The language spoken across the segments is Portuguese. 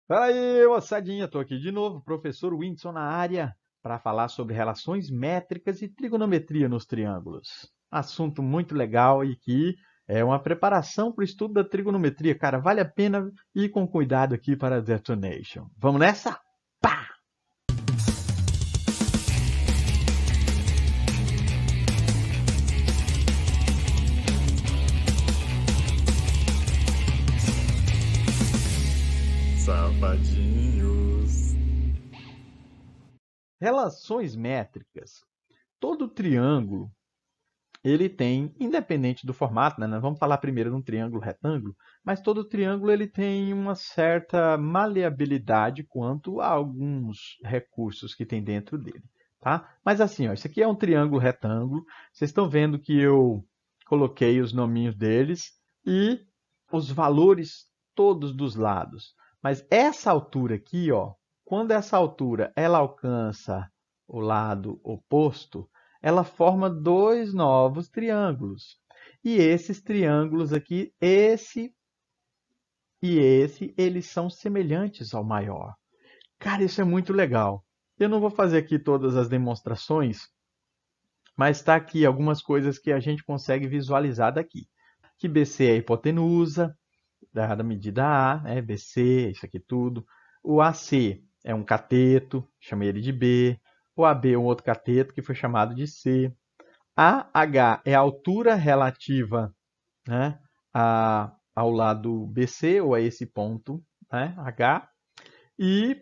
Fala aí, moçadinha, tô aqui de novo, professor Whindersson na área, para falar sobre relações métricas e trigonometria nos triângulos. Assunto muito legal e que é uma preparação para o estudo da trigonometria, cara. Vale a pena ir com cuidado aqui para a detonation. Vamos nessa? Pá! Safadinhos. Relações métricas. Todo triângulo ele tem, independente do formato, né? Nós vamos falar primeiro de um triângulo retângulo, mas todo triângulo ele tem uma certa maleabilidade quanto a alguns recursos que tem dentro dele, tá? Mas assim, ó, isso aqui é um triângulo retângulo. Vocês estão vendo que eu coloquei os nominhos deles e os valores todos dos lados. Mas essa altura aqui, ó, quando essa altura ela alcança o lado oposto, ela forma dois novos triângulos. E esses triângulos aqui, esse e esse, eles são semelhantes ao maior. Cara, isso é muito legal. Eu não vou fazer aqui todas as demonstrações, mas está aqui algumas coisas que a gente consegue visualizar daqui. Que BC é a hipotenusa da medida A, né? BC, isso aqui tudo. O AC é um cateto, chamei ele de B. O AB é um outro cateto que foi chamado de C. AH é a altura relativa, né, ao lado BC, ou a esse ponto, né, H. E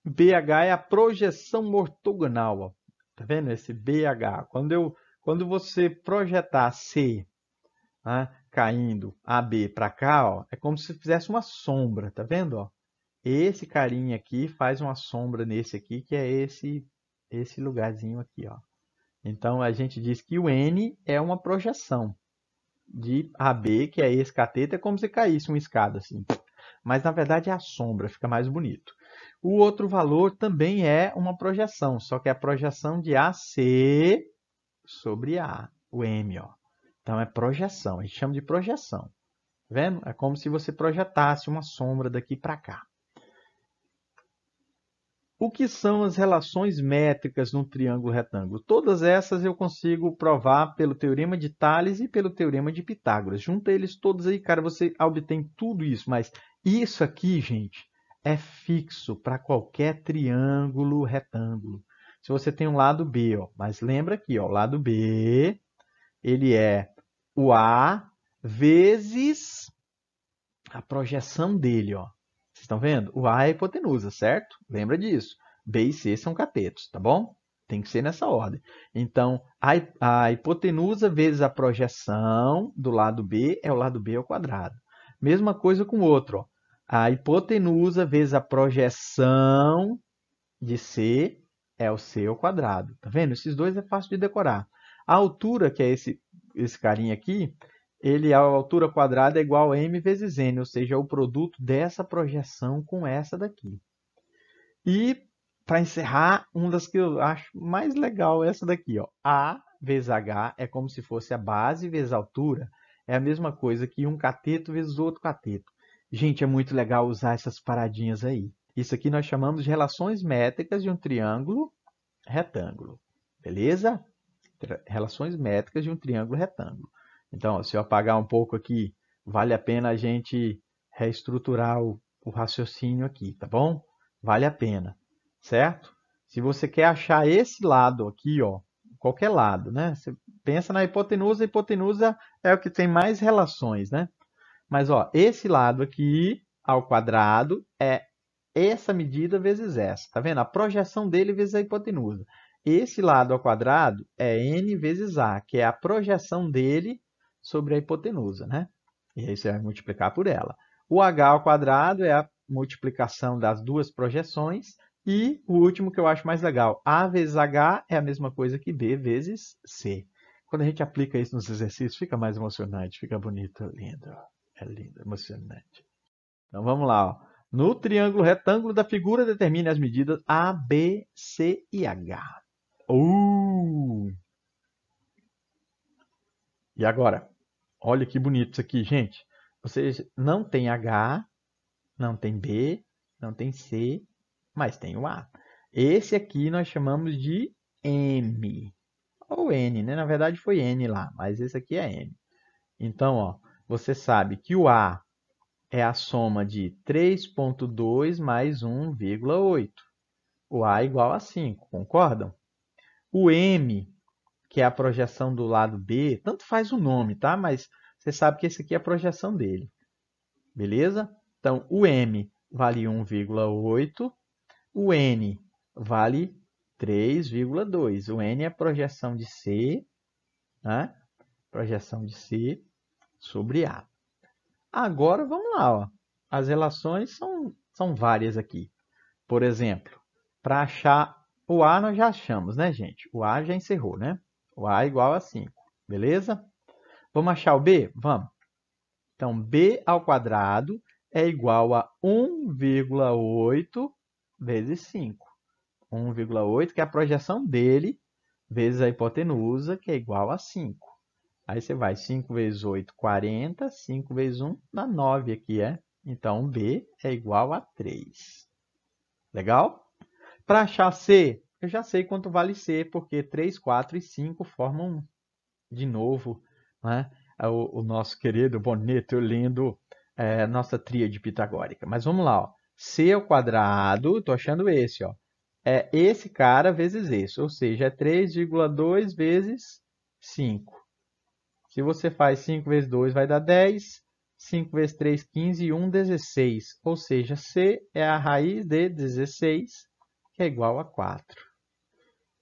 BH é a projeção ortogonal. Ó. Tá vendo esse BH? Quando você projetar C, né, caindo AB para cá, ó, é como se fizesse uma sombra, tá vendo? Ó? Esse carinha aqui faz uma sombra nesse aqui, que é esse lugarzinho aqui, ó. Então a gente diz que o N é uma projeção de AB, que é esse cateto, é como se caísse uma escada assim. Mas na verdade é a sombra, fica mais bonito. O outro valor também é uma projeção, só que é a projeção de AC sobre A, o M, ó. Então é projeção, a gente chama de projeção. Tá vendo? É como se você projetasse uma sombra daqui para cá. O que são as relações métricas num triângulo retângulo? Todas essas eu consigo provar pelo teorema de Tales e pelo teorema de Pitágoras. Junta eles todos aí, cara, você obtém tudo isso. Mas isso aqui, gente, é fixo para qualquer triângulo retângulo. Se você tem um lado B, ó, mas lembra aqui, ó, o lado B, ele é o A vezes a projeção dele, ó. Vocês estão vendo? O A é a hipotenusa, certo? Lembra disso. B e C são catetos, tá bom? Tem que ser nessa ordem. Então, a hipotenusa vezes a projeção do lado B é o lado B ao quadrado. Mesma coisa com o outro. Ó. A hipotenusa vezes a projeção de C é o C ao quadrado. Tá vendo? Esses dois é fácil de decorar. A altura, que é esse carinha aqui, a altura quadrada é igual a m vezes n, ou seja, é o produto dessa projeção com essa daqui. E, para encerrar, uma das que eu acho mais legal é essa daqui. Ó. A vezes H é como se fosse a base vezes a altura. É a mesma coisa que um cateto vezes outro cateto. Gente, é muito legal usar essas paradinhas aí. Isso aqui nós chamamos de relações métricas de um triângulo retângulo. Beleza? Relações métricas de um triângulo retângulo. Então, se eu apagar um pouco aqui, vale a pena a gente reestruturar o raciocínio aqui, tá bom? Vale a pena, certo? Se você quer achar esse lado aqui, ó, qualquer lado, né? Você pensa na hipotenusa, a hipotenusa é o que tem mais relações, né? Mas, ó, esse lado aqui, ao quadrado, é essa medida vezes essa, tá vendo? A projeção dele vezes a hipotenusa. Esse lado ao quadrado é n vezes a, que é a projeção dele sobre a hipotenusa, né? E aí você vai multiplicar por ela. O h ao quadrado é a multiplicação das duas projeções. E o último que eu acho mais legal, a vezes h é a mesma coisa que b vezes c. Quando a gente aplica isso nos exercícios, fica mais emocionante, fica bonito, lindo. É lindo, emocionante. Então vamos lá. Ó. No triângulo retângulo da figura, determine as medidas A, B, C e H. E agora? Olha que bonito isso aqui, gente. Vocês não tem H, não tem B, Não tem C, mas tem o A. Esse aqui nós chamamos de M. Ou N, né? Na verdade foi N lá, mas esse aqui é M. Então, ó, você sabe que o A é a soma de 3,2 mais 1,8. O A é igual a 5, concordam? O M, que é a projeção do lado B, tanto faz o nome, tá? Mas você sabe que esse aqui é a projeção dele. Beleza? Então, o M vale 1,8, o N vale 3,2. O N é a projeção de C, né? Projeção de C sobre A. Agora, vamos lá, ó. As relações são várias aqui. Por exemplo, para achar o A, nós já achamos, né, gente? O A já encerrou, né? O A é igual a 5, beleza? Vamos achar o B? Vamos. Então, B ao quadrado é igual a 1,8 vezes 5. 1,8, que é a projeção dele, vezes a hipotenusa, que é igual a 5. Aí você vai 5 vezes 8, 40. 5 vezes 1 dá 9 aqui, é? Então, B é igual a 3. Legal? Para achar C, eu já sei quanto vale C, porque 3, 4 e 5 formam, de novo, né, o nosso querido, bonito, lindo, nossa tríade pitagórica. Mas vamos lá, ó. C ao quadrado, estou achando esse, ó. É esse cara vezes esse, ou seja, é 3,2 vezes 5. Se você faz 5 vezes 2, vai dar 10. 5 vezes 3, 15 e 1, 16. Ou seja, C é a raiz de 16, que é igual a 4.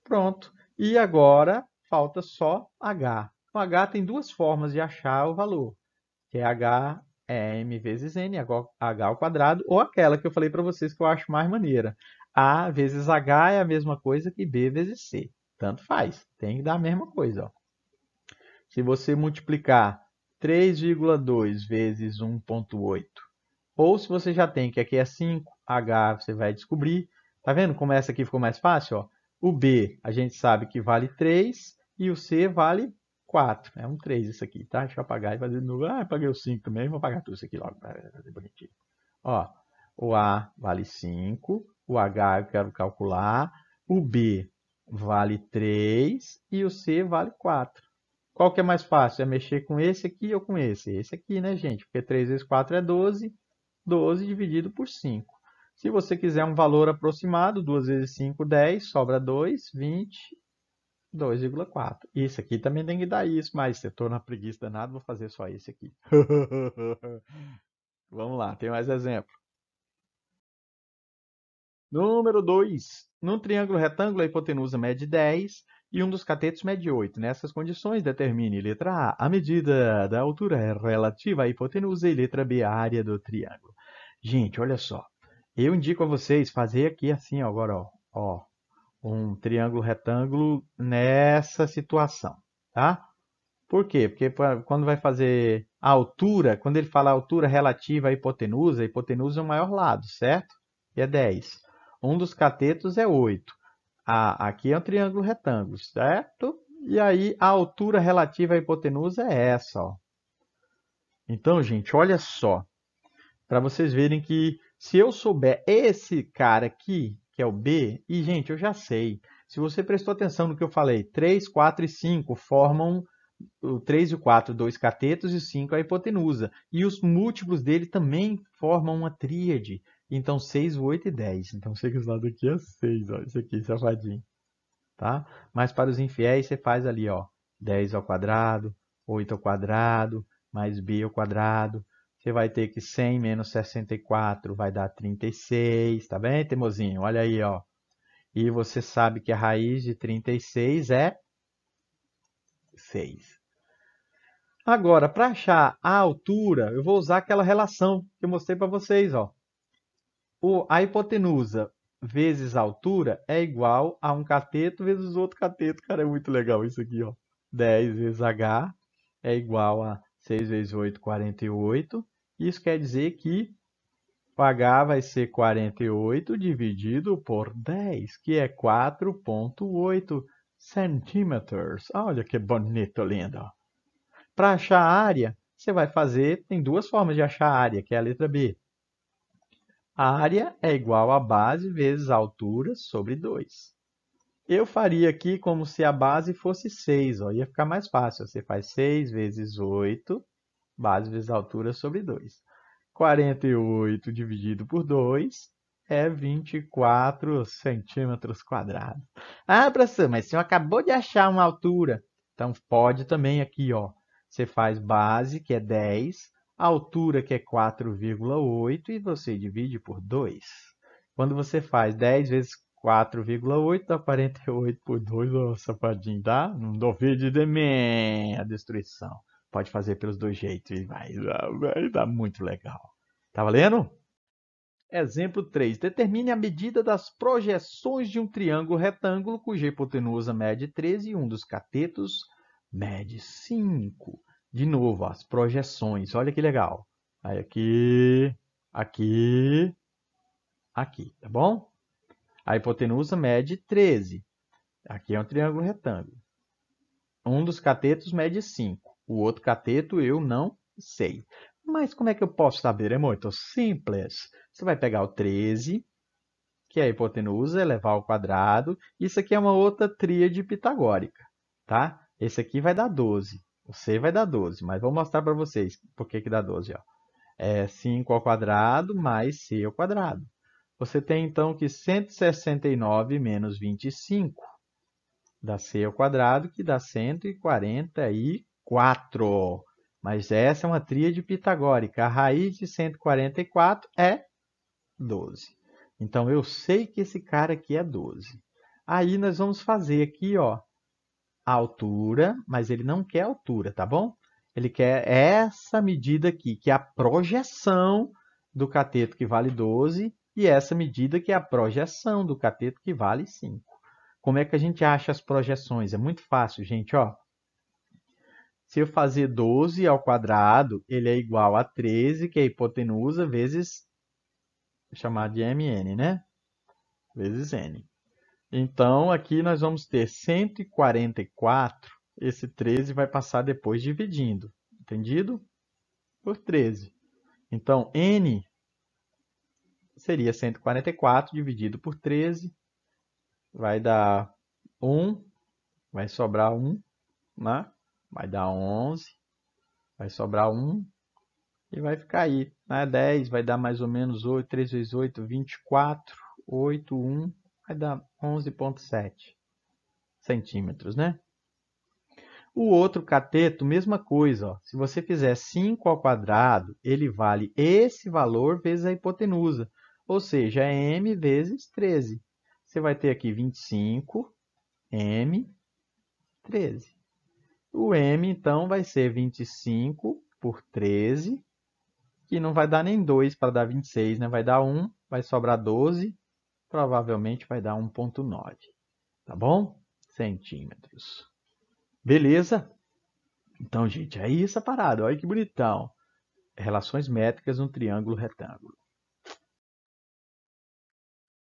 Pronto. E agora falta só H. O H tem duas formas de achar o valor, que é H é M vezes N, H ao quadrado, ou aquela que eu falei para vocês que eu acho mais maneira. A vezes H é a mesma coisa que B vezes C. Tanto faz, tem que dar a mesma coisa, ó. Se você multiplicar 3,2 vezes 1,8, ou se você já tem que aqui é 5, H você vai descobrir. Tá vendo como essa aqui ficou mais fácil? Ó? O B a gente sabe que vale 3 e o C vale 4. É um 3 isso aqui, tá? Deixa eu apagar e fazer de novo. Ah, paguei o 5 também, vou apagar tudo isso aqui logo para fazer bonitinho. Ó, o A vale 5, o H eu quero calcular, o B vale 3 e o C vale 4. Qual que é mais fácil? É mexer com esse aqui ou com esse? Esse aqui, né, gente? Porque 3 vezes 4 é 12. 12 dividido por 5. Se você quiser um valor aproximado, 2 vezes 5, 10. Sobra 2, 20, 2,4. Isso aqui também tem que dar isso, mas se eu estou na preguiça danada, vou fazer só esse aqui. Vamos lá, tem mais exemplo. Número 2. Num triângulo retângulo, a hipotenusa mede 10 e um dos catetos mede 8. Nessas condições, determine, letra A, a medida da altura relativa à hipotenusa e letra B, a área do triângulo. Gente, olha só. Eu indico a vocês fazer aqui assim, ó, agora, ó, um triângulo retângulo nessa situação, tá? Por quê? Porque quando vai fazer a altura, quando ele fala altura relativa à hipotenusa, a hipotenusa é o maior lado, certo? E é 10. Um dos catetos é 8. Aqui é um triângulo retângulo, certo? E aí a altura relativa à hipotenusa é essa, ó. Então, gente, olha só. Para vocês verem que se eu souber esse cara aqui, que é o B, e, gente, eu já sei. Se você prestou atenção no que eu falei, 3, 4 e 5 formam o 3 e o 4, dois catetos, e o 5 a hipotenusa. E os múltiplos dele também formam uma tríade. Então, 6, 8 e 10. Então, chega esse lado aqui é 6, ó. Isso aqui, safadinho. Tá? Mas para os infiéis, você faz ali, ó. 10 ao quadrado, 8 ao quadrado, mais b ao quadrado. Você vai ter que 100 menos 64 vai dar 36, tá bem, teimosinho? Olha aí, ó. E você sabe que a raiz de 36 é 6. Agora, para achar a altura, eu vou usar aquela relação que eu mostrei para vocês, ó. A hipotenusa vezes a altura é igual a um cateto vezes outro cateto. Cara, é muito legal isso aqui, ó. 10 vezes H é igual a 6 vezes 8, 48. Isso quer dizer que o H vai ser 48 dividido por 10, que é 4,8 centímetros. Olha que bonito, lindo. Para achar a área, você vai fazer, tem duas formas de achar a área, que é a letra B. A área é igual a base vezes a altura sobre 2. Eu faria aqui como se a base fosse 6, ó, ia ficar mais fácil. Você faz 6 vezes 8, base vezes a altura sobre 2. 48 dividido por 2 é 24 centímetros quadrados. Ah, professor, mas o senhor acabou de achar uma altura. Então pode também aqui, ó. Você faz base, que é 10, altura, que é 4,8, e você divide por 2. Quando você faz 10 vezes 4,8, dá 48 por 2, ô safadinho, tá? Não duvide de mim, a destruição. Pode fazer pelos dois jeitos e vai dar muito legal. Tá valendo? Exemplo 3. Determine a medida das projeções de um triângulo retângulo cuja hipotenusa mede 13 e um dos catetos mede 5. De novo, as projeções. Olha que legal. Aí aqui, aqui, aqui, tá bom? A hipotenusa mede 13. Aqui é um triângulo retângulo. Um dos catetos mede 5. O outro cateto eu não sei. Mas como é que eu posso saber? É muito simples. Você vai pegar o 13, que é a hipotenusa, elevar ao quadrado. Isso aqui é uma outra tríade pitagórica, tá? Esse aqui vai dar 12. O C vai dar 12, mas vou mostrar para vocês por que dá 12. Ó. É 5 ao quadrado mais C ao quadrado. Você tem então que 169 menos 25 dá C ao quadrado, que dá 144. Mas essa é uma tríade pitagórica. A raiz de 144 é 12. Então, eu sei que esse cara aqui é 12. Aí, nós vamos fazer aqui, ó, a altura, mas ele não quer altura, tá bom? Ele quer essa medida aqui, que é a projeção do cateto que vale 12, e essa medida que é a projeção do cateto que vale 5. Como é que a gente acha as projeções? É muito fácil, gente, ó. Se eu fazer 12 ao quadrado, ele é igual a 13, que é a hipotenusa, vezes, vou chamar de mn, né? Vezes n. Então, aqui nós vamos ter 144, esse 13 vai passar depois dividindo, entendido? Por 13. Então, n seria 144 dividido por 13, vai dar 1, vai sobrar 1, né? Vai dar 11, vai sobrar 1 e vai ficar aí, né? 10 vai dar mais ou menos 8, 3 vezes 8, 24, 8, 1, vai dar 11,7 centímetros, né? O outro cateto, mesma coisa, ó. Se você fizer 5 ao quadrado, ele vale esse valor vezes a hipotenusa, ou seja, é m vezes 13. Você vai ter aqui 25, m, 13. O m, então, vai ser 25 por 13, que não vai dar nem 2 para dar 26, né? Vai dar 1, vai sobrar 12, provavelmente vai dar 1,9, tá bom? Centímetros. Beleza? Então, gente, é isso a parada. Olha que bonitão. Relações métricas no triângulo retângulo.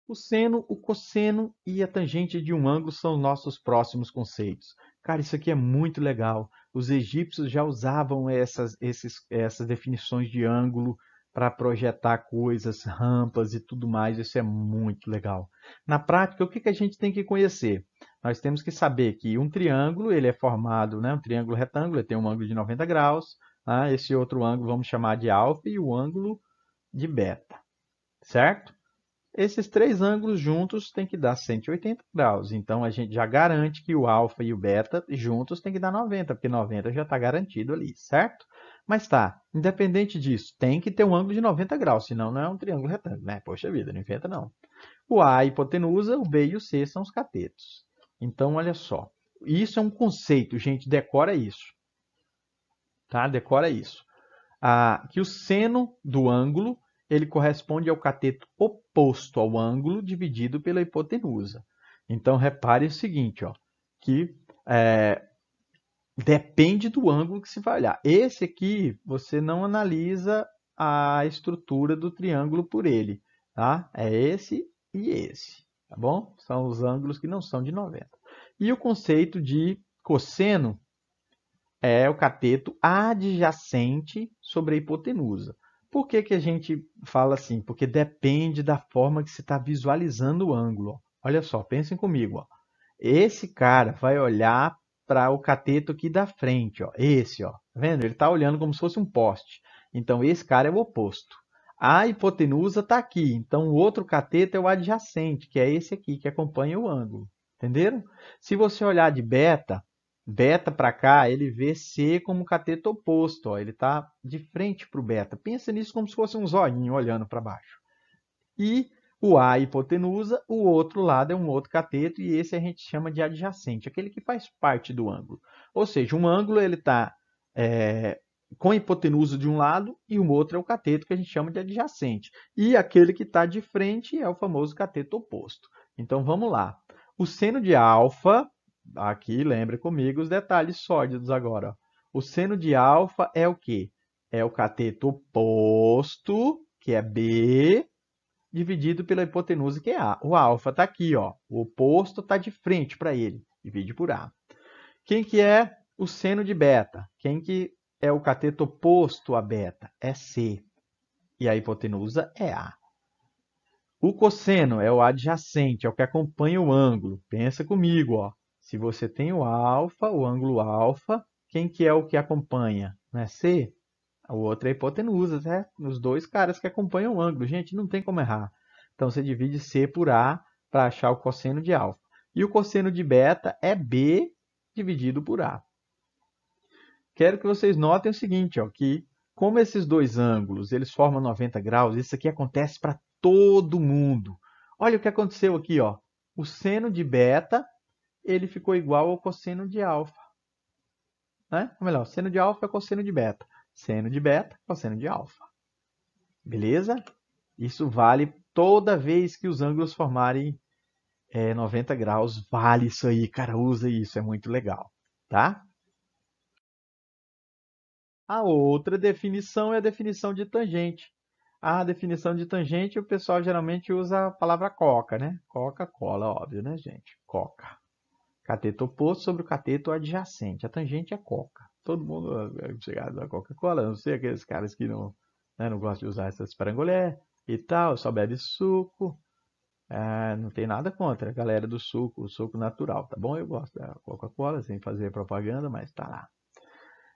O seno, o cosseno e a tangente de um ângulo são nossos próximos conceitos. Cara, isso aqui é muito legal. Os egípcios já usavam essas definições de ângulo para projetar coisas, rampas e tudo mais. Isso é muito legal. Na prática, o que a gente tem que conhecer? Nós temos que saber que um triângulo ele é formado, né? Um triângulo retângulo ele tem um ângulo de 90 graus. Né? Esse outro ângulo vamos chamar de alfa e o ângulo de beta. Certo? Esses três ângulos juntos têm que dar 180 graus. Então, a gente já garante que o alfa e o beta juntos tem que dar 90, porque 90 já está garantido ali, certo? Mas tá, independente disso, tem que ter um ângulo de 90 graus, senão não é um triângulo retângulo, né? Poxa vida, não inventa não. O A é a hipotenusa, o B e o C são os catetos. Então, olha só. Isso é um conceito, gente, decora isso. Tá? Decora isso. Que o seno do ângulo ele corresponde ao cateto oposto ao ângulo dividido pela hipotenusa. Então, repare o seguinte, ó, que depende do ângulo que se vai olhar. Esse aqui, você não analisa a estrutura do triângulo por ele. Tá? É esse e esse. Tá bom? São os ângulos que não são de 90. E o conceito de cosseno é o cateto adjacente sobre a hipotenusa. Por que que a gente fala assim? Porque depende da forma que você está visualizando o ângulo. Ó. Olha só, pensem comigo. Ó. Esse cara vai olhar para o cateto aqui da frente. Ó. Esse, ó. Tá vendo? Ele está olhando como se fosse um poste. Então, esse cara é o oposto. A hipotenusa está aqui. Então, o outro cateto é o adjacente, que é esse aqui, que acompanha o ângulo. Entenderam? Se você olhar de beta, beta para cá, ele vê C como cateto oposto. Ó. Ele está de frente para o beta. Pensa nisso como se fosse um zoinho olhando para baixo. E o A hipotenusa, o outro lado é um outro cateto, e esse a gente chama de adjacente, aquele que faz parte do ângulo. Ou seja, um ângulo ele está com a hipotenusa de um lado e o outro é o cateto que a gente chama de adjacente. E aquele que está de frente é o famoso cateto oposto. Então vamos lá. O seno de alfa, aqui lembra comigo os detalhes sórdidos agora. Ó. O seno de alfa é o quê? É o cateto oposto, que é B, dividido pela hipotenusa, que é A. O alfa está aqui, ó. O oposto está de frente para ele. Divide por A. Quem que é o seno de beta? Quem que é o cateto oposto a beta? É C. E a hipotenusa é A. O cosseno é o adjacente, é o que acompanha o ângulo. Pensa comigo, ó. Se você tem o alfa, o ângulo alfa, quem que é o que acompanha? Não é C? O outro é a hipotenusa, né? Os dois caras que acompanham o ângulo. Gente, não tem como errar. Então, você divide C por A para achar o cosseno de alfa. E o cosseno de beta é B dividido por A. Quero que vocês notem o seguinte, ó, que como esses dois ângulos eles formam 90 graus, isso aqui acontece para todo mundo. Olha o que aconteceu aqui. Ó. O seno de beta ele ficou igual ao cosseno de alfa. Né? Ou melhor, seno de alfa é cosseno de beta. Seno de beta, cosseno de alfa. Beleza? Isso vale toda vez que os ângulos formarem 90 graus. Vale isso aí, cara. Usa isso, é muito legal. Tá? A outra definição é a definição de tangente. A definição de tangente, o pessoal geralmente usa a palavra coca, né? Coca-Cola, óbvio, né, gente? Coca. Cateto oposto sobre o cateto adjacente. A tangente é coca. Todo mundo chegado da Coca-Cola, não sei aqueles caras que não, né, não gostam de usar essas parangolé e tal, só bebe suco. Não tem nada contra a galera do suco, o suco natural, tá bom? Eu gosto da Coca-Cola, sem fazer propaganda, mas tá lá.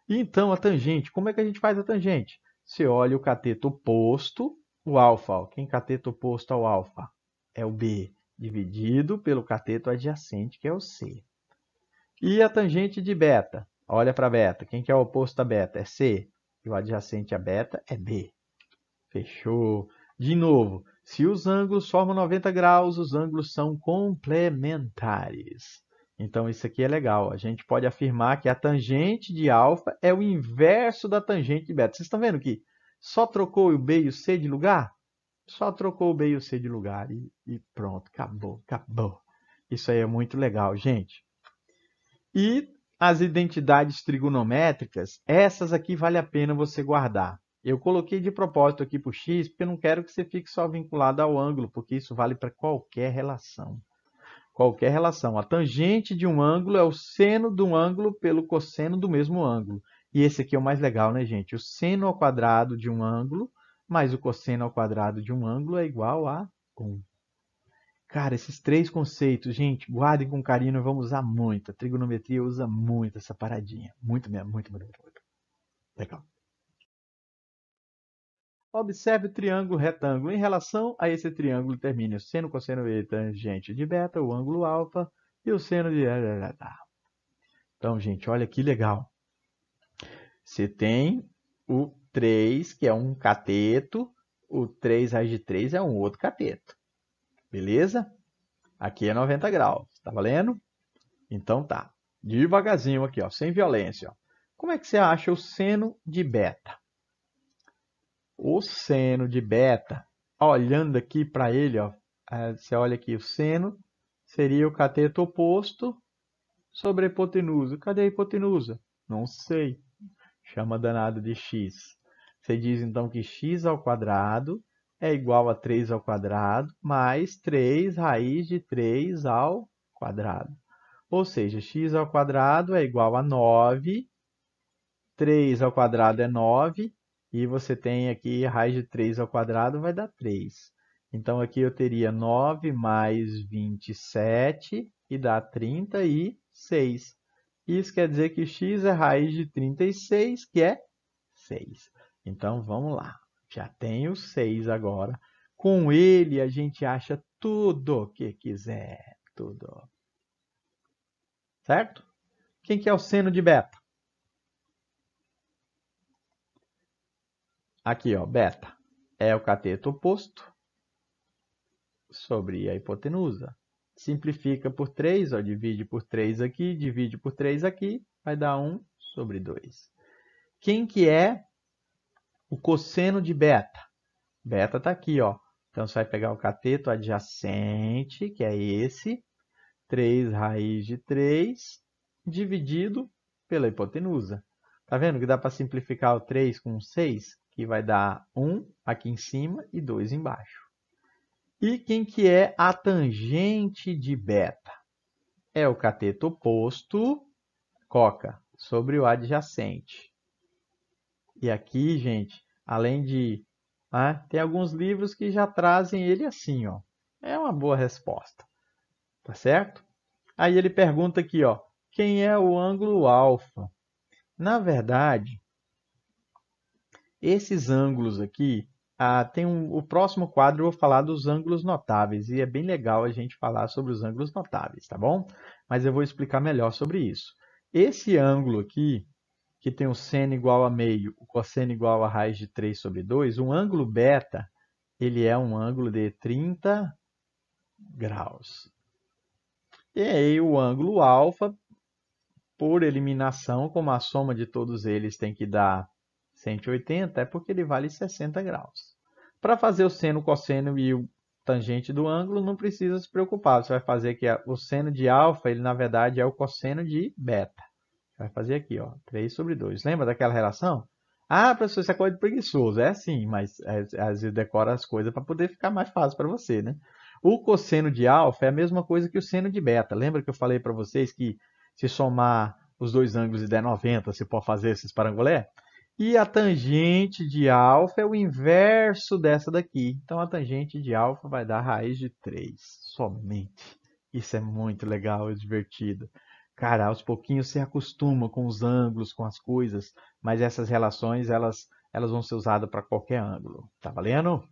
Então, a tangente, como é que a gente faz a tangente? Você olha o cateto oposto, o alfa. Ó. Quem cateto oposto ao alfa? É o B, dividido pelo cateto adjacente, que é o C. E a tangente de beta? Olha para beta. Quem que é o oposto a beta? É C. E o adjacente a beta é B. Fechou. De novo, se os ângulos formam 90 graus, os ângulos são complementares. Então, isso aqui é legal. A gente pode afirmar que a tangente de alfa é o inverso da tangente de beta. Vocês estão vendo que só trocou o B e o C de lugar? Só trocou o B e o C de lugar e pronto, acabou, acabou. Isso aí é muito legal, gente. E as identidades trigonométricas, essas aqui vale a pena você guardar. Eu coloquei de propósito aqui para o x, porque eu não quero que você fique só vinculado ao ângulo, porque isso vale para qualquer relação. Qualquer relação. A tangente de um ângulo é o seno de um ângulo pelo cosseno do mesmo ângulo. E esse aqui é o mais legal, né, gente? O seno ao quadrado de um ângulo mais o cosseno ao quadrado de um ângulo é igual a 1. Cara, esses três conceitos, gente, guardem com carinho, nós vamos usar muito. A trigonometria usa muito essa paradinha. Muito mesmo, muito, muito, muito. Legal. Observe o triângulo retângulo. Em relação a esse triângulo, termine o seno, cosseno e tangente de beta, o ângulo alfa e o seno de... Então, gente, olha que legal. Você tem o 3, que é um cateto. O 3 raiz de 3 é um outro cateto. Beleza? Aqui é 90 graus. Tá valendo? Então tá. Devagarzinho aqui, ó, sem violência. Ó. Como é que você acha o seno de beta? O seno de beta, olhando aqui para ele, ó, você olha aqui, o seno seria o cateto oposto sobre a hipotenusa. Cadê a hipotenusa? Não sei. Chama danado de x. Você diz então que x ao quadrado é igual a 3 ao quadrado mais 3 raiz de 3 ao quadrado. Ou seja, x ao quadrado é igual a 9, 3 ao quadrado é 9, E você tem aqui raiz de 3 ao quadrado vai dar 3. Então aqui eu teria 9 mais 27 e dá 36. Isso quer dizer que x é raiz de 36, que é 6. Então vamos lá. Já tenho 6 agora. Com ele a gente acha tudo que quiser. Tudo. Certo? Quem que é o seno de beta? Aqui, ó, beta é o cateto oposto sobre a hipotenusa. Simplifica por 3, ó, divide por 3 aqui, divide por 3 aqui, vai dar 1 sobre 2. Quem que é o cosseno de beta? Beta está aqui, ó. Então você vai pegar o cateto adjacente, que é esse, 3 raiz de 3, dividido pela hipotenusa. Tá vendo que dá para simplificar o 3 com 6? Que vai dar 1 aqui em cima e 2 embaixo. E quem que é a tangente de beta? É o cateto oposto, coca, sobre o adjacente. E aqui, gente, além de... tem alguns livros que já trazem ele assim, ó. É uma boa resposta. Tá certo? Aí ele pergunta aqui, ó, quem é o ângulo alfa? Na verdade, esses ângulos aqui, o próximo quadro eu vou falar dos ângulos notáveis, e é bem legal a gente falar sobre os ângulos notáveis, tá bom? Mas eu vou explicar melhor sobre isso. Esse ângulo aqui, que tem o seno igual a meio, o cosseno igual a raiz de 3 sobre 2, o ângulo beta, ele é um ângulo de 30 graus. E aí o ângulo alfa, por eliminação, como a soma de todos eles tem que dar 180, é porque ele vale 60 graus. Para fazer o seno, o cosseno e o tangente do ângulo, não precisa se preocupar. Você vai fazer que o seno de alfa, ele na verdade é o cosseno de beta. Vai fazer aqui, ó, 3 sobre 2. Lembra daquela relação? Ah, professor, isso é coisa de preguiçoso. É sim, mas às vezes decora as coisas para poder ficar mais fácil para você, né? O cosseno de alfa é a mesma coisa que o seno de beta. Lembra que eu falei para vocês que se somar os dois ângulos e der 90, você pode fazer esses parangolé? E a tangente de alfa é o inverso dessa daqui. Então a tangente de alfa vai dar raiz de 3 somente. Isso é muito legal e divertido. Cara, aos pouquinhos você acostuma com os ângulos, com as coisas, mas essas relações elas vão ser usadas para qualquer ângulo. Tá valendo?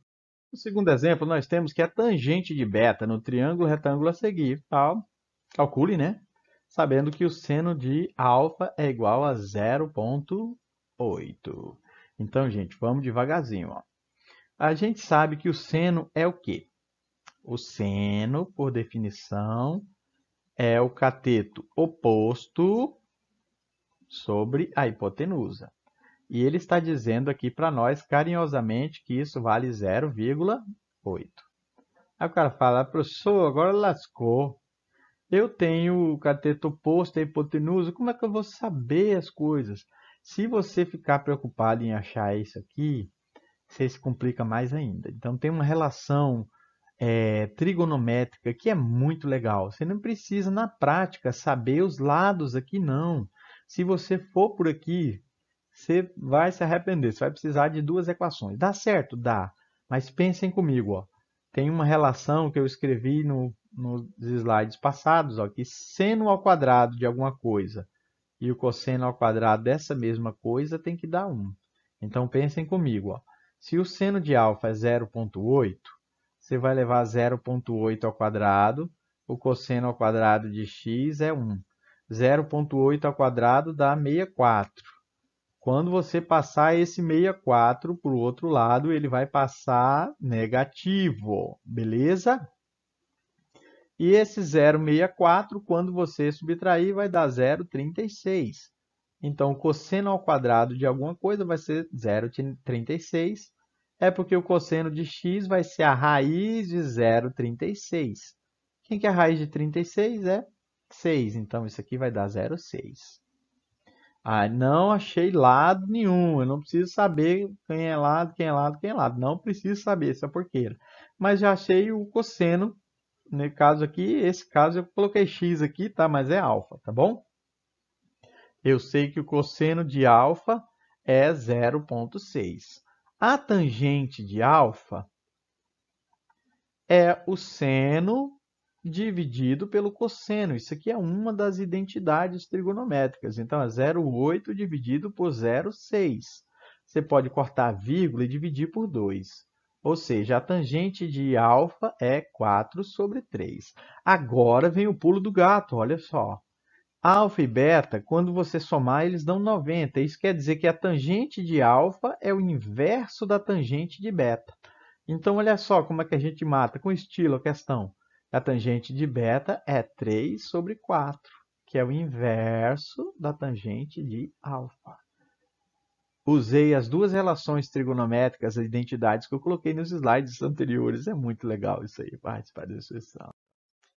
No segundo exemplo, nós temos que a tangente de beta no triângulo retângulo a seguir. Calcule, né? Sabendo que o seno de alfa é igual a 0,8. Então, gente, vamos devagarzinho. Ó. A gente sabe que o seno é o quê? O seno, por definição, é o cateto oposto sobre a hipotenusa. E ele está dizendo aqui para nós, carinhosamente, que isso vale 0,8. Aí o cara fala, professor, agora lascou. Eu tenho o cateto oposto à hipotenusa, como é que eu vou saber as coisas? Se você ficar preocupado em achar isso aqui, você se complica mais ainda. Então tem uma relação trigonométrica que é muito legal. Você não precisa, na prática, saber os lados aqui, não. Se você for por aqui, você vai se arrepender. Você vai precisar de duas equações. Dá certo? Dá. Mas pensem comigo, ó. Tem uma relação que eu escrevi nos slides passados, ó, que seno ao quadrado de alguma coisa e o cosseno ao quadrado dessa mesma coisa tem que dar 1. Então pensem comigo, ó. Se o seno de alfa é 0,8, você vai levar 0,8 ao quadrado, o cosseno ao quadrado de x é 1. 0,8 ao quadrado dá 64. Quando você passar esse 64 para o outro lado, ele vai passar negativo, beleza? E esse 0,64, quando você subtrair, vai dar 0,36. Então, o cosseno ao quadrado de alguma coisa vai ser 0,36. É porque o cosseno de x vai ser a raiz de 0,36. Quem que é a raiz de 36? É 6. Então, isso aqui vai dar 0,6. Não achei lado nenhum. Eu não preciso saber quem é lado, quem é lado, quem é lado. Não preciso saber essa porqueira. Mas já achei o cosseno. No caso aqui, esse caso eu coloquei x aqui, tá? Mas é alfa, tá bom? Eu sei que o cosseno de alfa é 0,6. A tangente de alfa é o seno dividido pelo cosseno. Isso aqui é uma das identidades trigonométricas. Então, é 0,8 dividido por 0,6. Você pode cortar a vírgula e dividir por 2. Ou seja, a tangente de alfa é 4 sobre 3. Agora vem o pulo do gato, olha só. Alfa e beta, quando você somar, eles dão 90. Isso quer dizer que a tangente de alfa é o inverso da tangente de beta. Então, olha só como é que a gente mata com estilo a questão. A tangente de beta é 3 sobre 4, que é o inverso da tangente de alfa. Usei as duas relações trigonométricas, as identidades que eu coloquei nos slides anteriores. É muito legal isso aí, participar dessa sessão.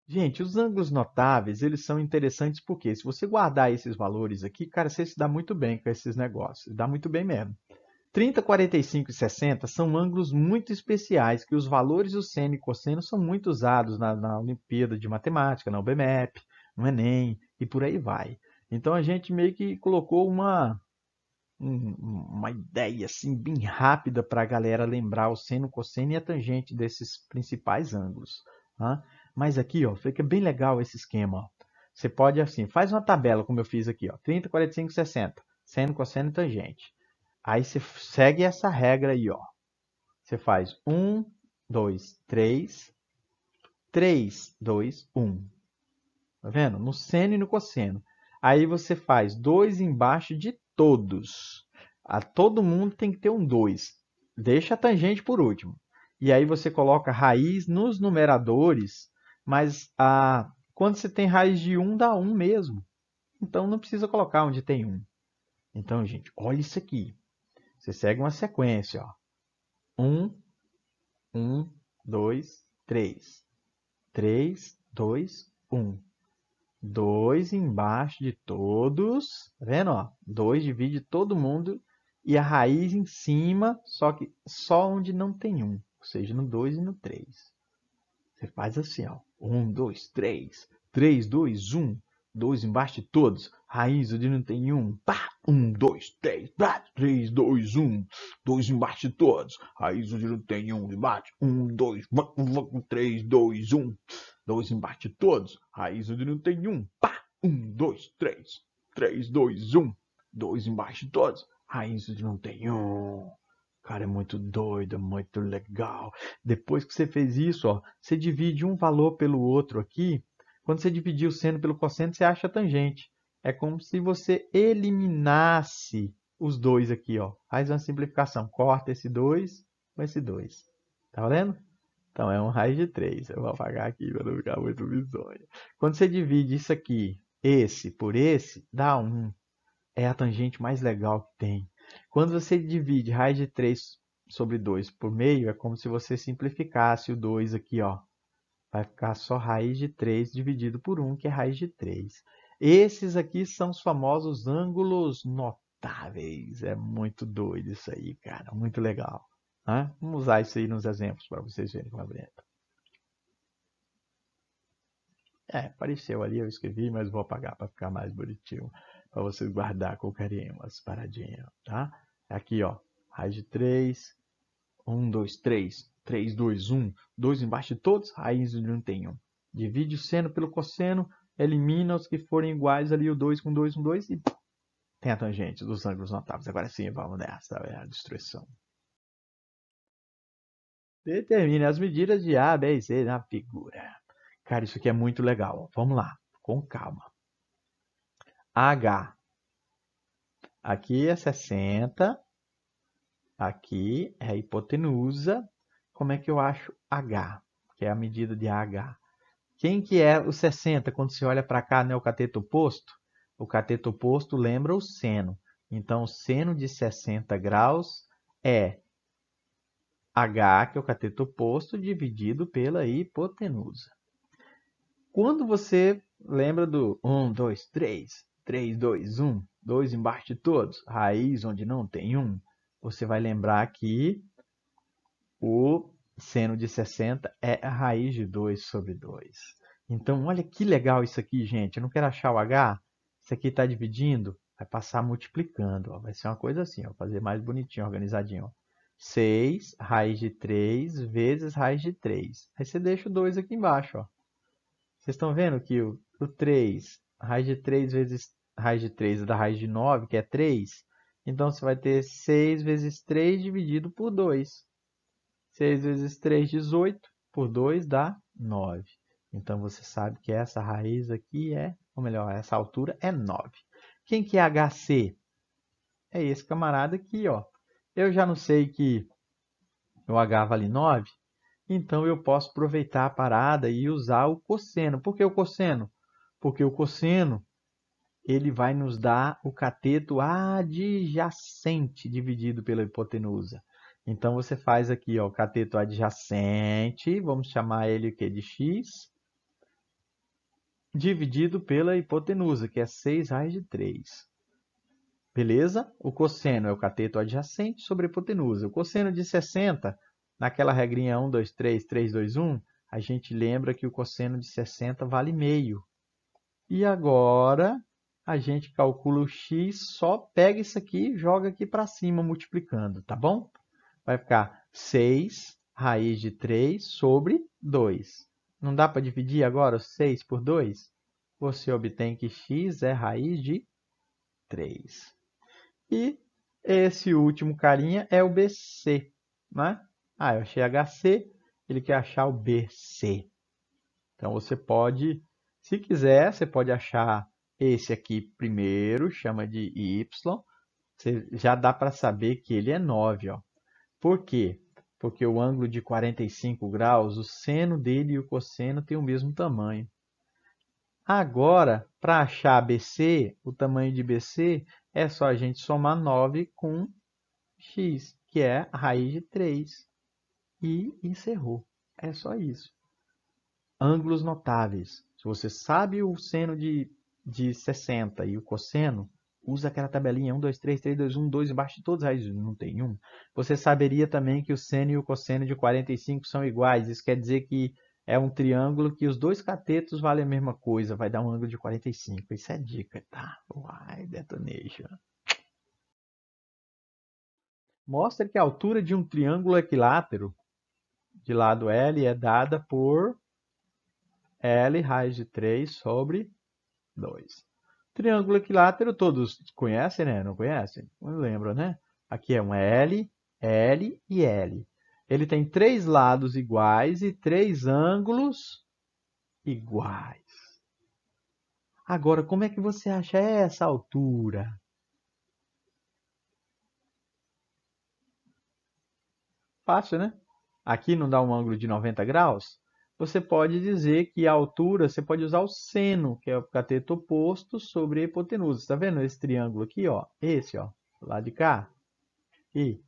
Gente, os ângulos notáveis, eles são interessantes porque se você guardar esses valores aqui, cara, você se dá muito bem com esses negócios. Dá muito bem mesmo. 30, 45 e 60 são ângulos muito especiais, que os valores do seno e cosseno são muito usados na Olimpíada de Matemática, na UBMEP, no Enem e por aí vai. Então a gente meio que colocou uma ideia assim bem rápida para a galera lembrar o seno, cosseno e a tangente desses principais ângulos. Tá? Mas aqui, ó, fica bem legal esse esquema. Ó. Você pode assim, faz uma tabela como eu fiz aqui, ó, 30, 45, 60, seno, cosseno e tangente. Aí você segue essa regra aí, ó. Você faz 1, 2, 3, 3, 2, 1. Tá vendo? No seno e no cosseno. Aí você faz 2 embaixo de todos. A todo mundo tem que ter um 2. Deixa a tangente por último. E aí você coloca raiz nos numeradores, mas quando você tem raiz de 1, dá 1 mesmo. Então não precisa colocar onde tem 1. Então, gente, olha isso aqui. Você segue uma sequência, ó. 1, 1, 2, 3. 3, 2, 1. 2 embaixo de todos. Tá vendo? Ó? 2 divide todo mundo. E a raiz em cima, só que só onde não tem 1. Ou seja, no 2 e no 3. Você faz assim, ó. 1, 2, 3. 3, 2, 1. 2 embaixo de todos. Raiz onde não tem 1. Pá! 1, 2, 3. Pá! 3, 2, 1. 2 embaixo de todos. Raiz onde não tem 1. Embaixo. 1, 2, 3, 2, 1. 2 embaixo de todos. Raiz onde não tem 1. Pá! 1, 2, 3. 3, 2, 1. 2 embaixo de todos. Raiz onde não tem 1. Cara, é muito doido, é muito legal. Depois que você fez isso, ó, você divide um valor pelo outro aqui. Quando você dividir o seno pelo cosseno, você acha a tangente. É como se você eliminasse os dois aqui, ó. Faz uma simplificação. Corta esse 2 com esse 2. Tá vendo? Então, é um raiz de 3. Eu vou apagar aqui para não ficar muito bizonho. Quando você divide isso aqui, esse por esse, dá 1. É a tangente mais legal que tem. Quando você divide raiz de 3 sobre 2 por meio, é como se você simplificasse o 2 aqui, ó. Vai ficar só raiz de 3 dividido por 1, que é raiz de 3. Esses aqui são os famosos ângulos notáveis. É muito doido isso aí, cara. Muito legal. Né? Vamos usar isso aí nos exemplos para vocês verem como é bonito. Apareceu ali, eu escrevi, mas vou apagar para ficar mais bonitinho. Para vocês guardar com carinho as paradinhas, tá? Aqui, ó. Raiz de 3. 1, 2, 3. 3, 2, 1. 2 embaixo de todos. Raiz de 1 tem 1. Divide o seno pelo cosseno. Elimina os que forem iguais ali. O 2 com 2 com 2. E tem a tangente dos ângulos notáveis. Agora sim, vamos nessa. É a destruição. Determine as medidas de A, B e C na figura. Cara, isso aqui é muito legal. Vamos lá. Com calma. H. Aqui é 60. Aqui é a hipotenusa. Como é que eu acho H? Que é a medida de AH. Quem que é o 60? Quando você olha para cá, não é o cateto oposto? O cateto oposto lembra o seno. Então, o seno de 60 graus é H, que é o cateto oposto, dividido pela hipotenusa. Quando você lembra do 1, 2, 3, 3, 2, 1, 2 embaixo de todos, raiz onde não tem 1, você vai lembrar que o seno de 60 é a raiz de 2 sobre 2. Então, olha que legal isso aqui, gente. Eu não quero achar o H. Isso aqui está dividindo. vai passar multiplicando, ó. Vai ser uma coisa assim, ó, fazer mais bonitinho, organizadinho, ó. 6 raiz de 3 vezes raiz de 3. Aí você deixa o 2 aqui embaixo, ó. Vocês estão vendo que o 3, raiz de 3 vezes raiz de 3 da raiz de 9, que é 3. Então, você vai ter 6 vezes 3 dividido por 2. 6 vezes 3, 18. Por 2 dá 9. Então, você sabe que essa raiz aqui é, ou melhor, essa altura é 9. Quem que é HC? É esse camarada aqui, ó. Eu já não sei que o H vale 9. Então, eu posso aproveitar a parada e usar o cosseno. Por que o cosseno? Porque o cosseno, ele vai nos dar o cateto adjacente dividido pela hipotenusa. Então, você faz aqui, ó, o cateto adjacente, vamos chamar ele o quê? De x, dividido pela hipotenusa, que é 6 raiz de 3. Beleza? O cosseno é o cateto adjacente sobre a hipotenusa. O cosseno de 60, naquela regrinha 1, 2, 3, 3, 2, 1, a gente lembra que o cosseno de 60 vale meio. E agora a gente calcula o x, só pega isso aqui e joga aqui para cima multiplicando, tá bom? Vai ficar 6 raiz de 3 sobre 2. Não dá para dividir agora o 6 por 2? Você obtém que x é raiz de 3. E esse último carinha é o BC, né? Ah, eu achei HC, ele quer achar o BC. Então, você pode, se quiser, você pode achar esse aqui primeiro, chama de Y. Você já dá para saber que ele é 9, ó. Por quê? Porque o ângulo de 45 graus, o seno dele e o cosseno têm o mesmo tamanho. Agora, para achar BC, o tamanho de BC, é só a gente somar 9 com x, que é a raiz de 3. E encerrou. É só isso. Ângulos notáveis. Se você sabe o seno de 60 e o cosseno, usa aquela tabelinha 1, 2, 3, 3, 2, 1, 2 embaixo de todas as raízes, não tem 1. Você saberia também que o seno e o cosseno de 45 são iguais. Isso quer dizer que é um triângulo que os dois catetos valem a mesma coisa. Vai dar um ângulo de 45. Isso é dica, tá? Uai, detonation. Mostra que a altura de um triângulo equilátero de lado L é dada por L raiz de 3 sobre 2. Triângulo equilátero todos conhecem, né? Não conhecem? Não lembram, né? Aqui é um L, L e L. Ele tem 3 lados iguais e 3 ângulos iguais. Agora, como é que você acha essa altura? Fácil, né? Aqui não dá um ângulo de 90 graus? Você pode dizer que a altura, você pode usar o seno, que é o cateto oposto, sobre a hipotenusa. Está vendo esse triângulo aqui, ó? Esse, ó, lá de cá. E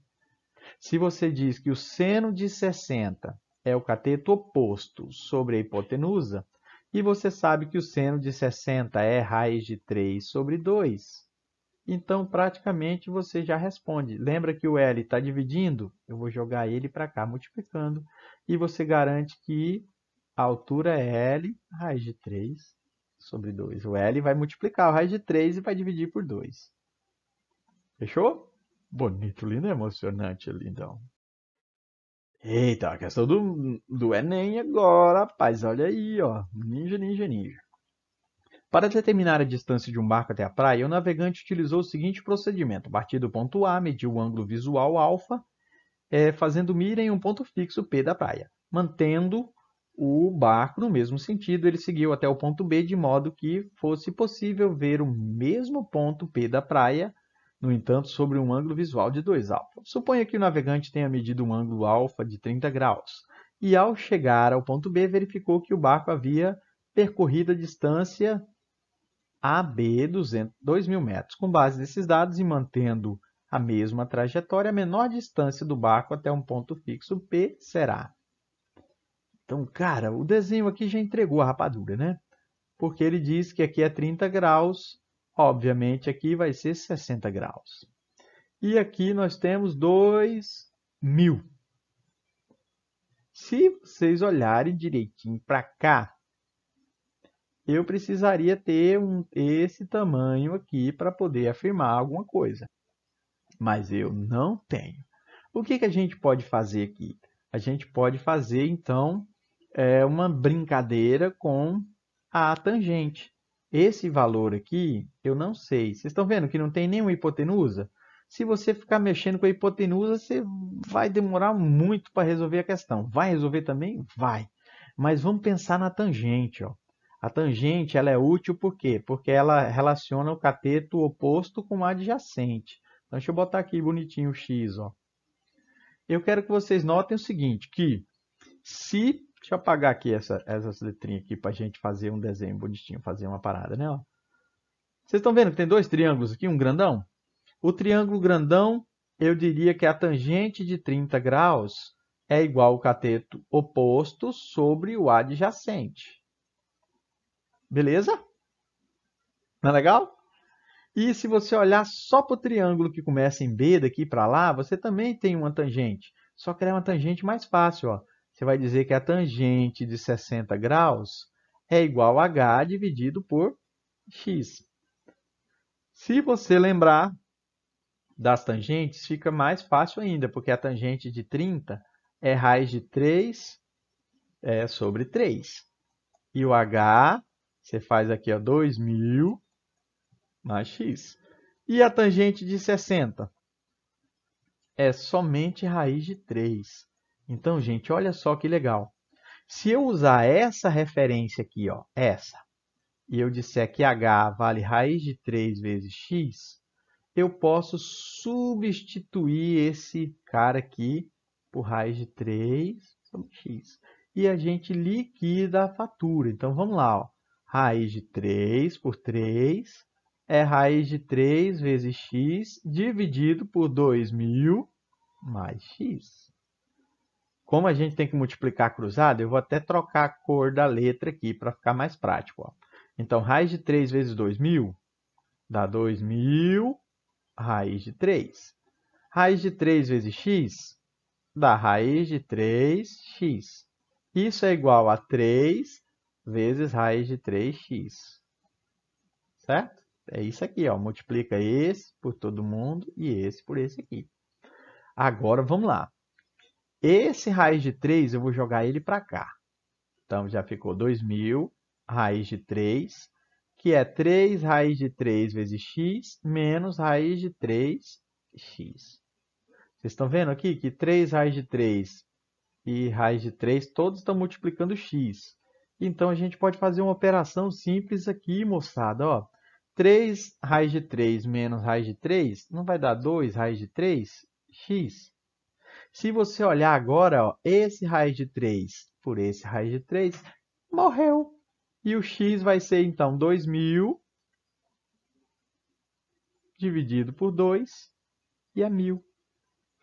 se você diz que o seno de 60 é o cateto oposto sobre a hipotenusa, e você sabe que o seno de 60 é raiz de 3 sobre 2, então praticamente você já responde. Lembra que o L está dividindo? Eu vou jogar ele para cá, multiplicando, e você garante que a altura é L raiz de 3 sobre 2. O L vai multiplicar a raiz de 3 e vai dividir por 2. Fechou? Bonito, lindo, emocionante, lindão. Eita, a questão do Enem agora, rapaz. Olha aí, ó. Ninja, ninja, ninja. Para determinar a distância de um barco até a praia, o navegante utilizou o seguinte procedimento. A partir do ponto A, mediu o ângulo visual alfa, fazendo mira em um ponto fixo P da praia. Mantendo o barco no mesmo sentido, ele seguiu até o ponto B de modo que fosse possível ver o mesmo ponto P da praia, no entanto, sobre um ângulo visual de 2 alfa. Suponha que o navegante tenha medido um ângulo alfa de 30 graus e, ao chegar ao ponto B, verificou que o barco havia percorrido a distância AB 2.000 metros. Com base nesses dados e mantendo a mesma trajetória, a menor distância do barco até um ponto fixo P será. Então, cara, o desenho aqui já entregou a rapadura, né? Porque ele diz que aqui é 30 graus, obviamente aqui vai ser 60 graus. E aqui nós temos 2.000. Se vocês olharem direitinho para cá, eu precisaria ter esse tamanho aqui para poder afirmar alguma coisa. Mas eu não tenho. O que que a gente pode fazer aqui? A gente pode fazer, então, uma brincadeira com a tangente. Esse valor aqui, eu não sei. Vocês estão vendo que não tem nenhuma hipotenusa? Se você ficar mexendo com a hipotenusa, você vai demorar muito para resolver a questão. Vai resolver também? Vai. Mas vamos pensar na tangente, ó. A tangente, ela é útil por quê? Porque ela relaciona o cateto oposto com o adjacente. Então, deixa eu botar aqui bonitinho o x, ó. Eu quero que vocês notem o seguinte, que se... Deixa eu apagar aqui essas letrinhas aqui para a gente fazer um desenho bonitinho, fazer uma parada, né? Ó. Vocês estão vendo que tem dois triângulos aqui, um grandão? O triângulo grandão, eu diria que a tangente de 30 graus é igual ao cateto oposto sobre o adjacente. Beleza? Não é legal? E se você olhar só para o triângulo que começa em B daqui para lá, você também tem uma tangente. Só que ela é uma tangente mais fácil. Ó. Você vai dizer que a tangente de 60 graus é igual a h dividido por x. Se você lembrar das tangentes, fica mais fácil ainda, porque a tangente de 30 é raiz de 3 sobre 3. E o h, você faz aqui ó, 2000 mais x. E a tangente de 60? É somente raiz de 3. Então, gente, olha só que legal. Se eu usar essa referência aqui, ó, essa, e eu disser que h vale raiz de 3 vezes x, eu posso substituir esse cara aqui por raiz de 3 sobre x. E a gente liquida a fatura. Então, vamos lá. Ó. Raiz de 3 por 3 é raiz de 3 vezes x dividido por 2000 mais x. Como a gente tem que multiplicar cruzado, eu vou até trocar a cor da letra aqui para ficar mais prático. Ó. Então, raiz de 3 vezes 2000 dá 2000 raiz de 3. Raiz de 3 vezes x dá raiz de 3x. Isso é igual a 3 vezes raiz de 3x. Certo? É isso aqui, ó. Multiplica esse por todo mundo e esse por esse aqui. Agora, vamos lá. Esse raiz de 3, eu vou jogar ele para cá. Então, já ficou 2000 raiz de 3, que é 3 raiz de 3 vezes x menos raiz de 3x. Vocês estão vendo aqui que 3 raiz de 3 e raiz de 3, todos estão multiplicando x. Então, a gente pode fazer uma operação simples aqui, moçada. Ó. 3 raiz de 3 menos raiz de 3 não vai dar 2 raiz de 3x? Se você olhar agora, ó, esse raiz de 3 por esse raiz de 3, morreu. E o x vai ser, então, 2000 dividido por 2 e é 1000.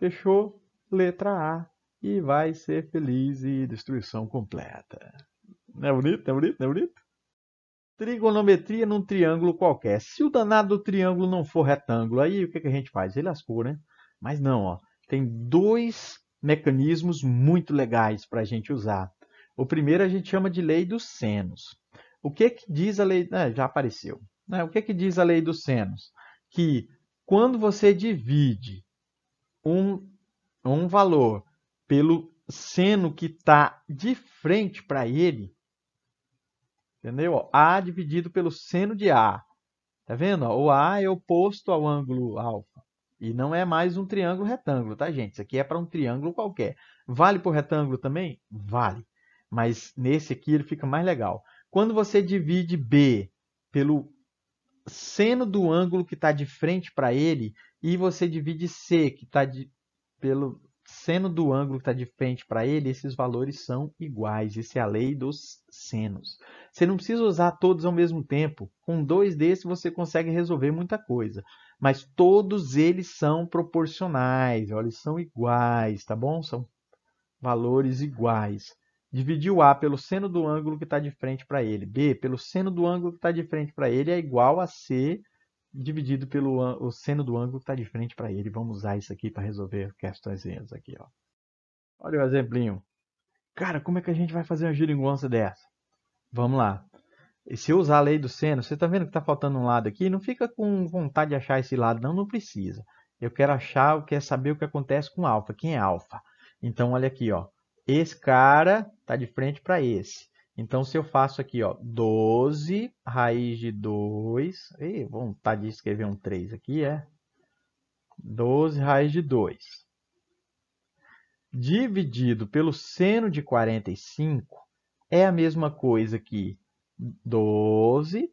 Fechou? Letra A. E vai ser feliz e destruição completa. Não é bonito? Não é bonito? Não é bonito? Trigonometria num triângulo qualquer. Se o danado do triângulo não for retângulo, aí o que a gente faz? Ele lascou, né? Mas não, ó. Tem dois mecanismos muito legais para a gente usar. O primeiro a gente chama de lei dos senos. O que diz a lei... já apareceu. Né? O que diz a lei dos senos? Que quando você divide um valor pelo seno que está de frente para ele, entendeu? A dividido pelo seno de A. Tá vendo? O A é oposto ao ângulo alfa. E não é mais um triângulo retângulo, tá, gente? Isso aqui é para um triângulo qualquer. Vale para o retângulo também? Vale. Mas nesse aqui ele fica mais legal. Quando você divide B pelo seno do ângulo que está de frente para ele e você divide C, que está pelo seno do ângulo que está de frente para ele, esses valores são iguais. Isso é a lei dos senos. Você não precisa usar todos ao mesmo tempo. Com dois desses você consegue resolver muita coisa. Mas todos eles são proporcionais, olha, eles são iguais, tá bom? São valores iguais. Dividir o A pelo seno do ângulo que está de frente para ele. B pelo seno do ângulo que está de frente para ele é igual a C dividido pelo o seno do ângulo que está de frente para ele. Vamos usar isso aqui para resolver questões aqui, ó. Olha o exemplinho. Cara, como é que a gente vai fazer uma geringonça dessa? Vamos lá. E se eu usar a lei do seno, você está vendo que está faltando um lado aqui? Não fica com vontade de achar esse lado, não, não precisa. Eu quero achar, eu quero saber o que acontece com alfa. Quem é alfa? Então, olha aqui, ó. Esse cara está de frente para esse. Então, se eu faço aqui, ó, 12 raiz de 2... Ih, vontade de escrever um 3 aqui, 12 raiz de 2. Dividido pelo seno de 45 é a mesma coisa que 12,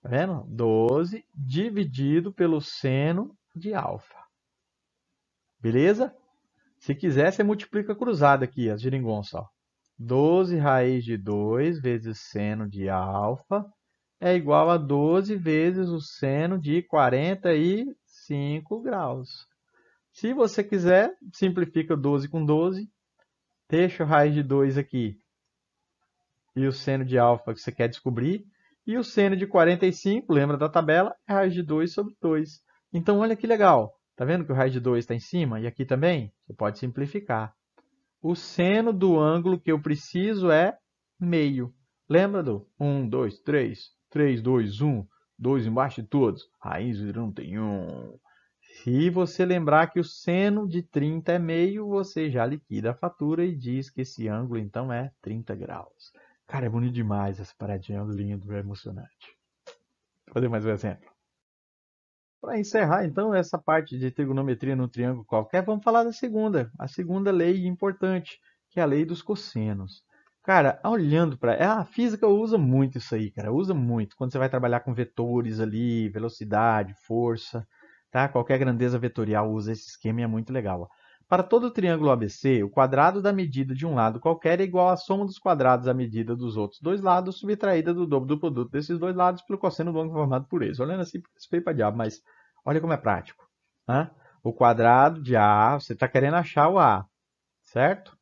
tá vendo? 12 dividido pelo seno de alfa. Beleza? Se quiser, você multiplica cruzado aqui, as geringonças, ó. 12 raiz de 2 vezes seno de alfa é igual a 12 vezes o seno de 45 graus. Se você quiser, simplifica 12 com 12, deixa a raiz de 2 aqui e o seno de alfa que você quer descobrir. E o seno de 45, lembra da tabela, é raiz de 2 sobre 2. Então, olha que legal. Está vendo que o raiz de 2 está em cima? E aqui também? Você pode simplificar. O seno do ângulo que eu preciso é meio. Lembra do 1, 2, 3, 3, 2, 1, 2 embaixo de todos. Raiz de 1 tem 1. Se você lembrar que o seno de 30 é meio, você já liquida a fatura e diz que esse ângulo, então, é 30 graus. Cara, é bonito demais essa paradinha, lindo, é emocionante. Vou fazer mais um exemplo. Para encerrar, então, essa parte de trigonometria num triângulo qualquer, vamos falar da segunda. A segunda lei importante, que é a lei dos cossenos. Cara, olhando para... A física usa muito isso aí, cara. Usa muito. Quando você vai trabalhar com vetores ali, velocidade, força, tá? Qualquer grandeza vetorial usa esse esquema e é muito legal. Para todo triângulo ABC, o quadrado da medida de um lado qualquer é igual à soma dos quadrados da medida dos outros dois lados, subtraída do dobro do produto desses dois lados pelo cosseno do ângulo formado por eles. Olhando assim, feio para diabo, mas olha como é prático. Né? O quadrado de A, você está querendo achar o A, certo?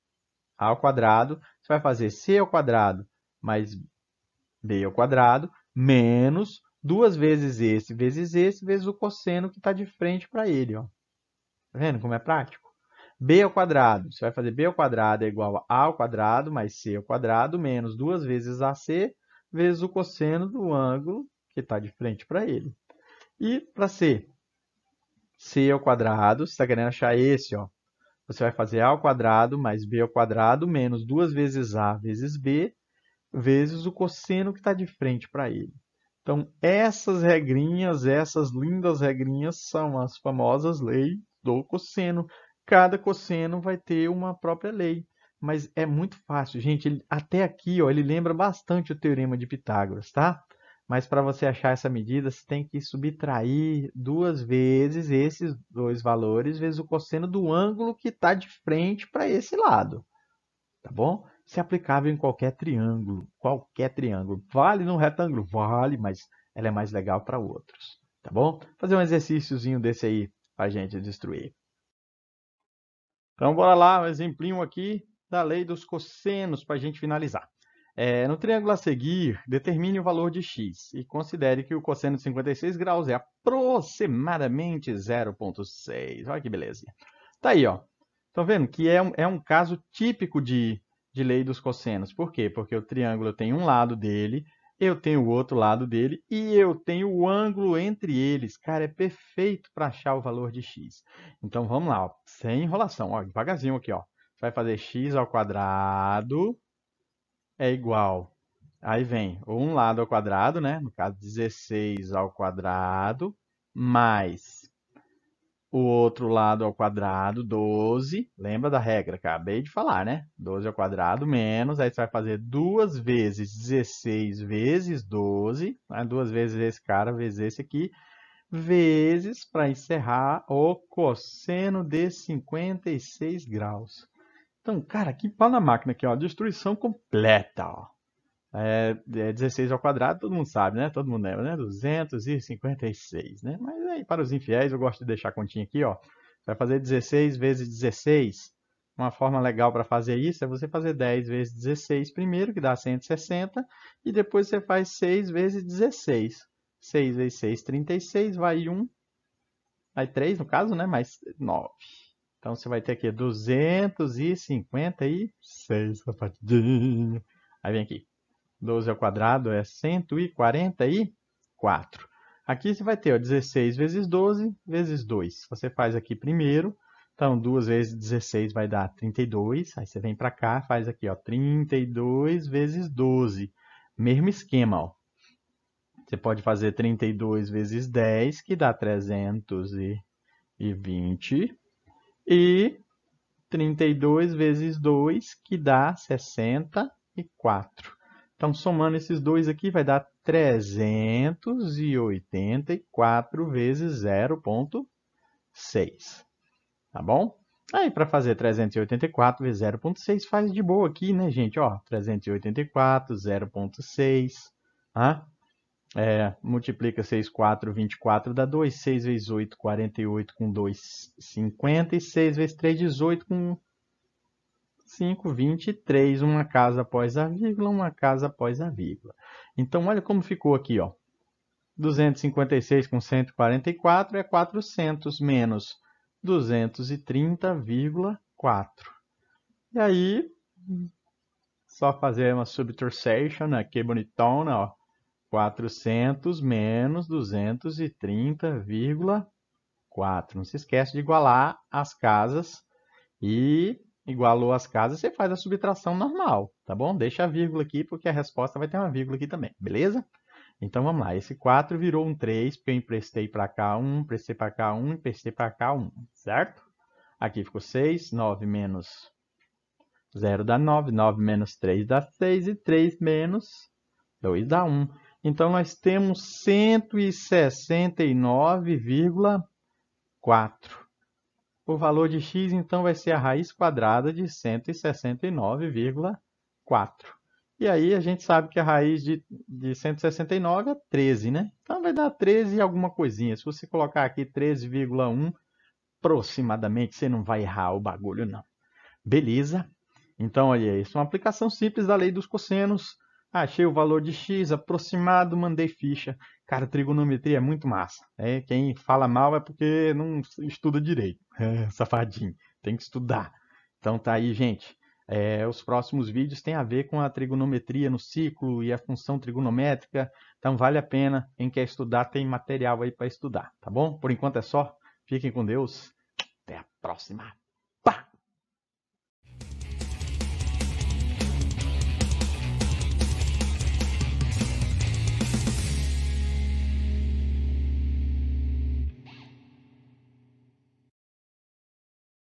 A ao quadrado, você vai fazer C ao quadrado mais B ao quadrado, menos 2 vezes esse, vezes o cosseno que está de frente para ele. Ó. Tá vendo como é prático? B ao quadrado, você vai fazer B ao quadrado é igual a ao quadrado mais C ao quadrado, menos 2 vezes AC, vezes o cosseno do ângulo que está de frente para ele. E para C, C ao quadrado, você está querendo achar esse, ó. Você vai fazer A ao quadrado mais B ao quadrado menos 2 vezes A vezes B, vezes o cosseno que está de frente para ele. Então, essas regrinhas, essas lindas regrinhas, são as famosas leis do cosseno. Cada cosseno vai ter uma própria lei. Mas é muito fácil, gente. Até aqui, ó, ele lembra bastante o Teorema de Pitágoras, tá? Mas para você achar essa medida, você tem que subtrair 2 vezes esses dois valores, vezes o cosseno do ângulo que está de frente para esse lado. Tá bom? Isso é aplicável em qualquer triângulo. Qualquer triângulo. Vale no retângulo? Vale, mas ela é mais legal para outros. Tá bom? Vou fazer um exercíciozinho desse aí para a gente destruir. Então, bora lá, um exemplinho aqui da lei dos cossenos para a gente finalizar. No triângulo a seguir, determine o valor de x e considere que o cosseno de 56 graus é aproximadamente 0,6. Olha que belezinha. Tá aí, ó. Estão vendo que é um caso típico de lei dos cossenos. Por quê? Porque o triângulo tem um lado dele, eu tenho o outro lado dele e eu tenho o ângulo entre eles. Cara, é perfeito para achar o valor de x. Então vamos lá, ó. Sem enrolação, ó, devagarzinho aqui, ó. Você vai fazer x ao quadrado é igual. Aí vem um lado ao quadrado, né? No caso, 16 ao quadrado, mais o outro lado ao quadrado, 12. Lembra da regra? Acabei de falar, né? 12 ao quadrado menos. Aí você vai fazer 2 vezes 16 vezes 12. Né? 2 vezes esse cara, vezes esse aqui. Vezes, para encerrar, o cosseno de 56 graus. Então, cara, aqui pau na máquina aqui, ó. Destruição completa, ó. 16 ao quadrado, todo mundo sabe, né? Todo mundo lembra, né? 256, né? Mas aí, para os infiéis, eu gosto de deixar a continha aqui, ó. Vai fazer 16 vezes 16. Uma forma legal para fazer isso é você fazer 10 vezes 16 primeiro, que dá 160, e depois você faz 6 vezes 16. 6 vezes 6, 36, vai 1, vai 3 no caso, né? Mais 9. Então você vai ter aqui 256, safadinho. Aí vem aqui. 12 ao quadrado é 144. Aqui você vai ter, ó, 16 vezes 12 vezes 2. Você faz aqui primeiro. Então, 2 vezes 16 vai dar 32. Aí você vem para cá, faz aqui, ó, 32 vezes 12. Mesmo esquema, ó. Você pode fazer 32 vezes 10, que dá 320. E 32 vezes 2, que dá 64. Então, somando esses dois aqui, vai dar 384 vezes 0,6. Tá bom? Aí, para fazer 384 vezes 0,6, faz de boa aqui, né, gente? Ó, 384, 0,6. Ah, multiplica 6, 4, 24 dá 2. 6 vezes 8, 48 com 2, 50. E 6 vezes 3, 18 com 5, 23. Uma casa após a vírgula, uma casa após a vírgula. Então, olha como ficou aqui, ó. 256 com 144 é 400 menos 230,4. E aí, só fazer uma subtraction aqui bonitona, ó. 400 menos 230,4. Não se esquece de igualar as casas. E igualou as casas, você faz a subtração normal, tá bom? Deixa a vírgula aqui, porque a resposta vai ter uma vírgula aqui também, beleza? Então vamos lá, esse 4 virou um 3, porque eu emprestei para cá 1, emprestei para cá 1, emprestei para cá 1, certo? Aqui ficou 6, 9 menos 0 dá 9, 9 menos 3 dá 6 e 3 menos 2 dá 1. Então nós temos 169,4. O valor de x, então, vai ser a raiz quadrada de 169,4. E aí a gente sabe que a raiz de 169 é 13, né? Então vai dar 13 e alguma coisinha. Se você colocar aqui 13,1, aproximadamente, você não vai errar o bagulho, não. Beleza? Então, olha isso. Uma aplicação simples da lei dos cossenos. Achei o valor de x aproximado, mandei ficha. Cara, trigonometria é muito massa. Quem fala mal é porque não estuda direito. Safadinho. Tem que estudar. Então tá aí, gente. Os próximos vídeos têm a ver com a trigonometria no ciclo e a função trigonométrica. Então vale a pena. Quem quer estudar tem material aí para estudar, tá bom? Por enquanto é só. Fiquem com Deus. Até a próxima.